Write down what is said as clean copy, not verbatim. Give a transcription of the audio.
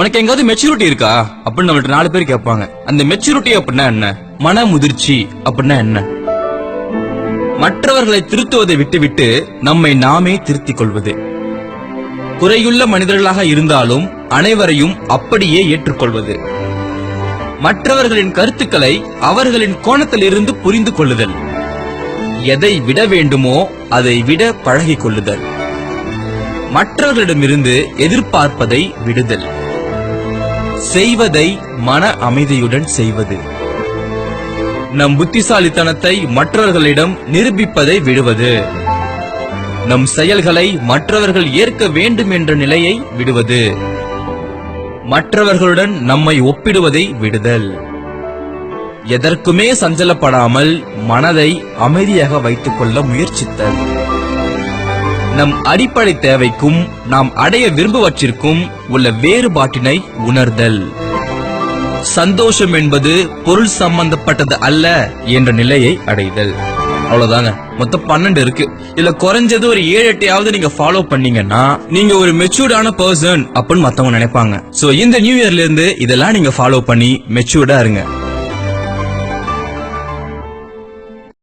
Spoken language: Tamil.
உனக்கு எங்காவது மெச்சூரிட்டி இருக்கா அப்படின்னு நம்மள்ட்ட 4 பேர் கேட்பாங்க. அந்த மெச்சூரிட்டி அப்படின்னா என்ன, மன முதிர்ச்சி அப்படின்னா என்ன? மற்றவர்களை திருத்துவதை விட்டுவிட்டு நம்மை நாமே திருத்திக் கொள்வது. குறையுள்ள மனிதர்களாக இருந்தாலும் அனைவரையும் அப்படியே ஏற்றுக்கொள்வது. மற்றவர்களின் கருத்துக்களை அவர்களின் கோணத்தில் இருந்து புரிந்து கொள்ளுதல். எதை விட வேண்டுமோ அதை விட பழகிக் கொள்ளுதல். மற்றவர்களிடமிருந்து எதிர்பார்ப்பதை விடுதல். செய்வதை மன அமைதியுடன் செய்வது. நம் புத்திசாலித்தனத்தை மற்றவர்களிடம் நிரூபிப்பதை விடுவது. நம் செயல்களை மற்றவர்கள் ஏற்க வேண்டும் என்ற நிலையை விடுவது. மற்றவர்களுடன் நம்மை ஒப்பிடுவதை விடுதல். எதற்குமே சஞ்சலப்படாமல் மனதை அமைதியாக வைத்துக் கொள்ள முயற்சித்தல். நம் அடிப்படை தேவைக்கும் நாம் அடைய விரும்புவற்றிற்கும் உள்ள வேறுபாட்டினை உணர்தல். சந்தோஷம் என்பது பொருள் சம்பந்தப்பட்டது அல்ல என்ற நிலையை அடைதல். அவ்வளவுதாங்க. மொத்தம் 12 இருக்கு. இதுல குறைஞ்சது ஒரு 7-8 நீங்க ஃபாலோ பண்ணீங்கன்னா நீங்க ஒரு மெச்சூர்டான பர்சன் அப்படின்னு மத்தவங்க நினைப்பாங்க. சோ இந்த நியூ இயர்ல இருந்து இதெல்லாம் நீங்க ஃபாலோ பண்ணி மெச்சூர்டா இருங்க.